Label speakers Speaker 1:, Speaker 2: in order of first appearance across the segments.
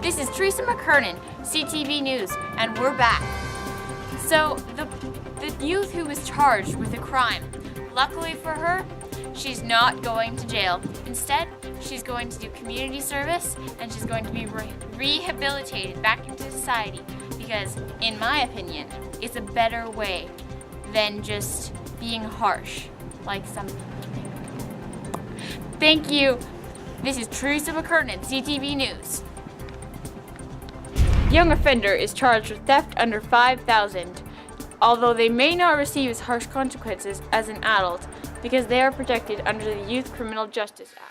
Speaker 1: This is Teresa McKernan, CTV News, and we're back. So, the youth who was charged with a crime, luckily for her, she's not going to jail. Instead, she's going to do community service and she's going to be rehabilitated back into society because, in my opinion, it's a better way than just being harsh like some people think. Thank you. This is Teresa McKernan, CTV News. Young offender is charged with theft under $5,000, although they may not receive as harsh consequences as an adult because they are protected under the Youth Criminal Justice Act.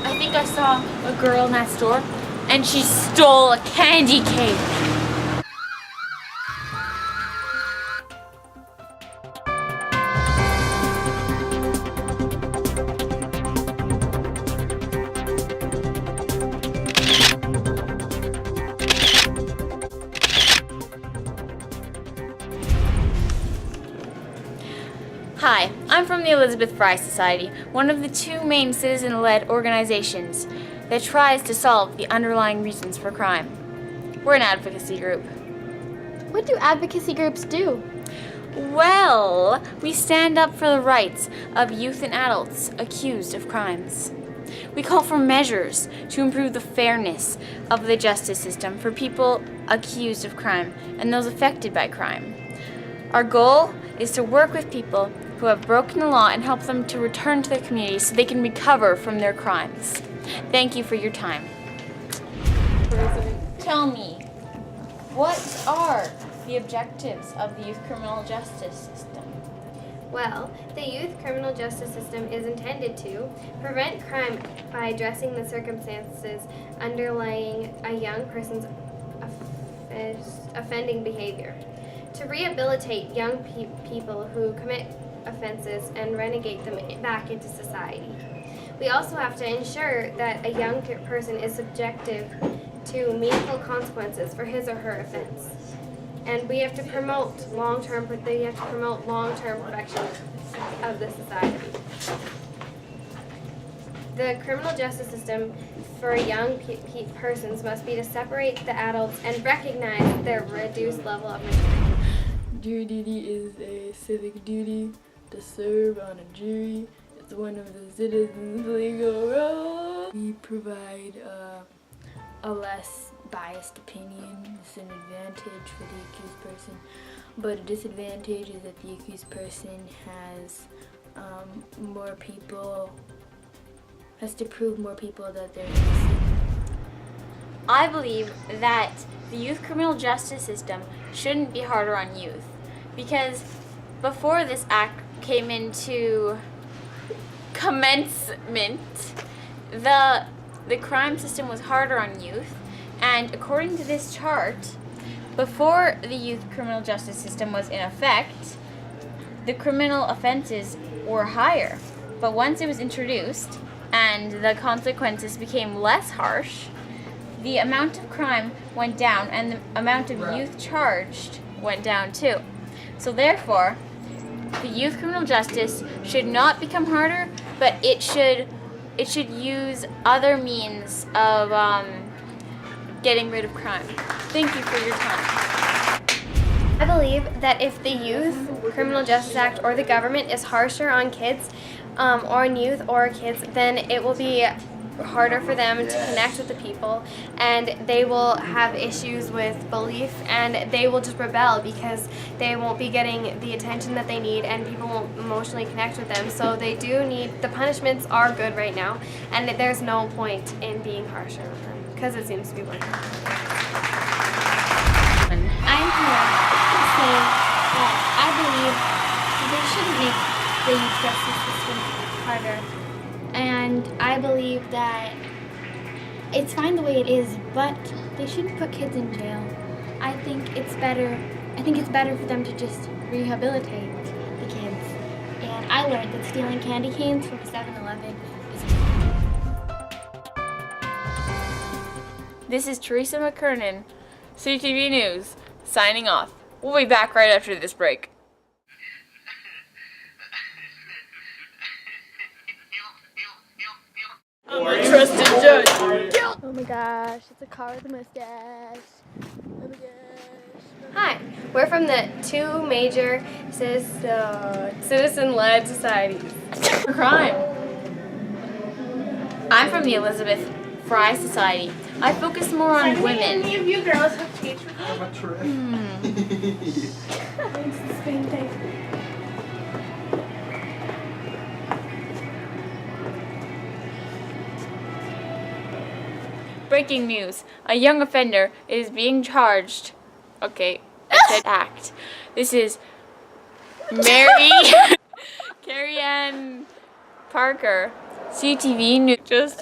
Speaker 1: I think I saw a girl in that store and she stole a candy cane. Hi, I'm from the Elizabeth Fry Society, one of the two main citizen-led organizations that tries to solve the underlying reasons for crime. We're an advocacy group.
Speaker 2: What do advocacy groups do?
Speaker 1: Well, we stand up for the rights of youth and adults accused of crimes. We call for measures to improve the fairness of the justice system for people accused of crime and those affected by crime. Our goal is to work with people who have broken the law and help them to return to their communities so they can recover from their crimes. Thank you for your time. Tell me, what are the objectives of the youth criminal justice system?
Speaker 2: Well, the youth criminal justice system is intended to prevent crime by addressing the circumstances underlying a young person's offending behavior, to rehabilitate young people who commit offenses and renegade them back into society. We also have to ensure that a young person is subjected to meaningful consequences for his or her offense. And we have to promote long-term protection of the society. The criminal justice system for young persons must be to separate the adults and recognize their reduced level of maturity.
Speaker 3: Jury duty is a civic duty to serve on a jury. It's one of the citizens' legal roles. We provide a less biased opinion. It's an advantage for the accused person, but a disadvantage is that the accused person has to prove more people that they're innocent.
Speaker 1: I believe that the youth criminal justice system shouldn't be harder on youth because before this act came into commencement, the crime system was harder on youth, and according to this chart, before the youth criminal justice system was in effect, the criminal offenses were higher. But once it was introduced and the consequences became less harsh, the amount of crime went down and the amount of youth charged went down too. So therefore, the youth criminal justice should not become harder, but it should use other means of getting rid of crime. Thank you for your time.
Speaker 2: I believe that if the Youth Criminal Justice Act or the government is harsher on kids or on youth or kids, then it will be harder for them to connect with the people, and they will have issues with belief, and they will just rebel because they won't be getting the attention that they need, and people won't emotionally connect with them. So they do need, the punishments are good right now, and there's no point in being harsher with them because it seems to be working.
Speaker 4: I'm here to say that I believe they shouldn't make the youth justice system harder. And I believe that it's fine the way it is, but they shouldn't put kids in jail. I think it's better for them to just rehabilitate the kids. And I learned that stealing candy canes from 7-Eleven is
Speaker 1: This is Teresa McKernan, CTV News, signing off. We'll be back right after this break. I'm a trusted judge.
Speaker 4: Oh my gosh, it's a car with a mustache. Oh my gosh.
Speaker 2: Hi, we're from the two major citizen-led societies.
Speaker 1: Crime. I'm from the Elizabeth Fry Society. I focus more on women.
Speaker 5: Any of you girls have changed for
Speaker 6: I'm a trip.
Speaker 5: It's the same thing.
Speaker 1: Breaking news. A young offender is being charged. Okay, I said act. This is Carrie Ann Parker, CTV News. Just a